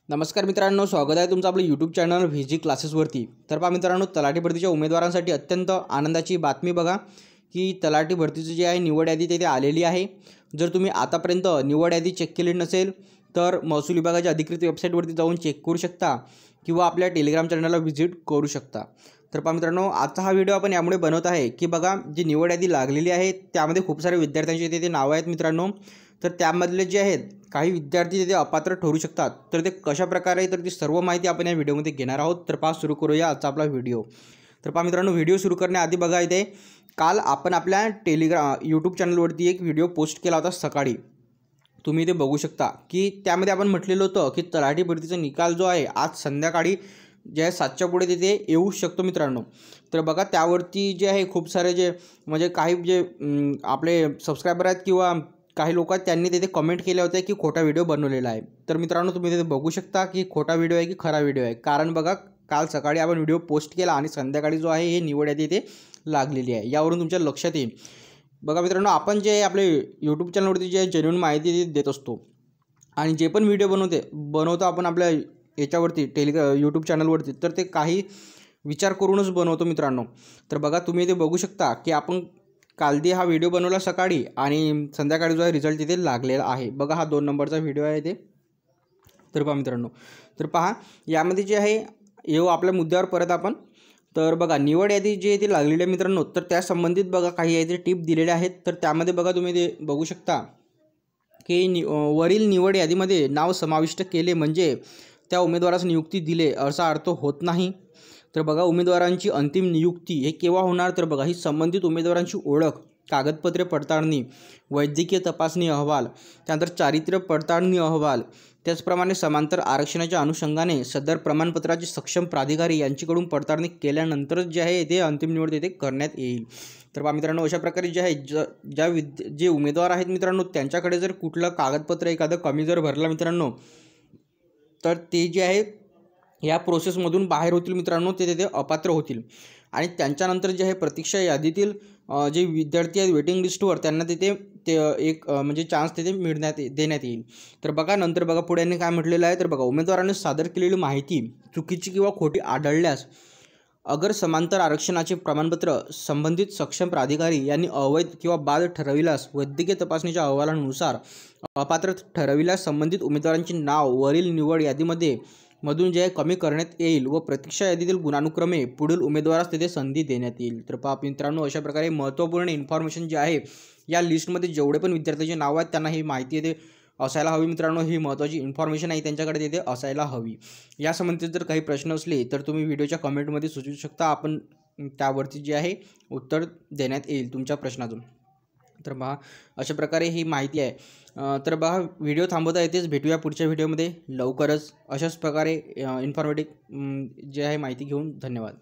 नमस्कार मित्रांनो, स्वागत आहे तुमचं आपलं यूट्यूब चॅनल व्हीजी क्लासेसवरती। तर पहा मित्रांनो, तलाठी भरतीच्या उमेदवारांसाठी अत्यंत आनंदाची बातमी बघा की तलाठी भरतीची जी आहे निवड यादी तेथे आलेली आहे। जर तुम्ही आतापर्यंत निवड यादी चेक केली नसेल तर महसूल विभागाच्या अधिकृत वेबसाईटवरती जाऊन चेक करू शकता किंवा आपल्या टेलिग्राम चॅनलला व्हिजिट करू शकता। तर पहा मित्रांनो, आजचा हा व्हिडिओ आपण यामुळे बनवत आहे की बघा जी निवड यादी लागलेली आहे त्यामध्ये खूप सारे विद्यार्थ्यांचे तेथे नाव आहेत मित्रांनो। तर त्यामधले जे आहेत काही विद्यार्थी तिथे अपात्र ठरू शकतात। तर ते कशा प्रकारे, तर ती सर्व माहिती आपण या व्हिडिओमध्ये घेणार आहोत। तर पहा सुरू करूया आजचा आपला व्हिडिओ। तर पहा मित्रांनो, व्हिडिओ सुरू करण्याआधी बघा इथे काल आपण आपल्या यूट्यूब चॅनलवरती एक व्हिडिओ पोस्ट केला होता सकाळी। तुम्ही इथे बघू शकता की त्यामध्ये आपण म्हटलेलं होतं की तलाठी भरतीचा निकाल जो आहे आज संध्याकाळी जे आहे 7च्या पुढे तिथे येऊ शकतो मित्रांनो। तर बघा त्यावरती जे आहे खूप सारे जे म्हणजे काही जे आपले सबस्क्रायबर आहेत किंवा काही लोक त्यांनी तिथे कमेंट केले होते की खोटा व्हिडिओ बनवलेला आहे। तर मित्रांनो, तुम्ही तिथे बघू शकता की खोटा व्हिडिओ आहे की खरा व्हिडिओ आहे। कारण बघा काल सकाळी आपण व्हिडिओ पोस्ट केला आणि संध्याकाळी जो आहे हे निवड यादी इथे लागलेली आहे, यावरून तुमच्या लक्षात येईल। बघा मित्रांनो, आपण जे आपले यूट्यूब चॅनलवरती जे जेन्युइन माहिती देत असतो आणि जे पण व्हिडिओ बनवतो आपण आपल्या याच्यावरती यूट्यूब चॅनलवरती, तर ते काही विचार करूनच बनवतो मित्रांनो। तर बघा तुम्ही इथे बघू शकता की आपण काल हा व्हिडिओ बनवला सकाळी आणि संध्याकाळी जो आहे रिझल्ट तिथे लागलेला आहे। बघा हा 2 नंबरचा व्हिडिओ आहे ते। तर पहा मित्रांनो, तर पहा यामध्ये जे आहे येऊ आपल्या मुद्द्यावर परत आपण। तर बघा निवड यादी जी आहे ती लागलेली आहे मित्रांनो। तर त्या संबंधित बघा काही आहे ते टिप दिलेल्या आहेत। तर त्यामध्ये बघा तुम्ही ते बघू शकता की वरील निवड यादीमध्ये नाव समाविष्ट केले म्हणजे त्या उमेदवारास नियुक्ती दिले असा अर्थ होत नाही। तर बघा उमेदवारांची अंतिम नियुक्ती हे केव्हा होणार, तर बघा ही संबंधित उमेदवारांची ओळख, कागदपत्रे पडताळणी, वैद्यकीय तपासणी अहवाल, त्यानंतर चारित्र्य पडताळणी अहवाल, त्याचप्रमाणे समांतर आरक्षणाच्या अनुषंगाने सदर प्रमाणपत्राचे सक्षम प्राधिकारी यांच्याकडून पडताळणी केल्यानंतरच जे आहे ते अंतिम निवड तेथे करण्यात येईल। तर पहा मित्रांनो, अशा प्रकारे जे आहे जे उमेदवार आहेत मित्रांनो त्यांच्याकडे जर कुठलं कागदपत्र एखादं कमी जर भरलं मित्रांनो, तर ते जे आहे या प्रोसेसमधून बाहेर होतील मित्रांनो, ते तिथे अपात्र होतील। आणि त्यांच्यानंतर जे आहे प्रतीक्षा यादीतील जे विद्यार्थी आहेत वेटिंग लिस्टवर त्यांना तिथे एक म्हणजे चान्स तिथे देण्यात येईल। तर बघा नंतर बघा पुढे यांनी काय म्हटलेलं आहे, तर बघा उमेदवारांनी सादर केलेली माहिती चुकीची किंवा खोटी आढळल्यास अगर समांतर आरक्षणाचे प्रमाणपत्र संबंधित सक्षम प्राधिकारी यांनी अवैध किंवा बाद ठरविल्यास वैद्यकीय तपासणीच्या अहवालानुसार अपात्र ठरविल्यास संबंधित उमेदवारांचे नाव वरील निवड यादीमध्ये मधून जे कमी करण्यात येईल व प्रतीक्षा यादीतील गुणानुक्रमे पुढील उमेदवारास तिथे संधी देण्यात येईल। तर पहा मित्रांनो, अशा प्रकारे महत्त्वपूर्ण इन्फॉर्मेशन जे आहे या लिस्टमध्ये जेवढे पण विद्यार्थ्यांचे नाव आहेत त्यांना ही माहिती येते असायला हवी मित्रांनो। ही महत्त्वाची इन्फॉर्मेशन आहे त्यांच्याकडे तिथे असायला हवी। या संबंधित जर काही प्रश्न असले तर तुम्ही व्हिडिओच्या कमेंटमध्ये सुचवू शकता, आपण त्यावरती जे आहे उत्तर देण्यात येईल तुमच्या प्रश्नातून। तर पहा अशा प्रकारे ही माहिती आहे। तर पहा व्हिडिओ थांबवता येतेच, भेटूया पुढच्या व्हिडिओमध्ये लवकरच अशाच प्रकारे इन्फॉर्मेटिव्ह जे आहे माहिती घेऊन। धन्यवाद।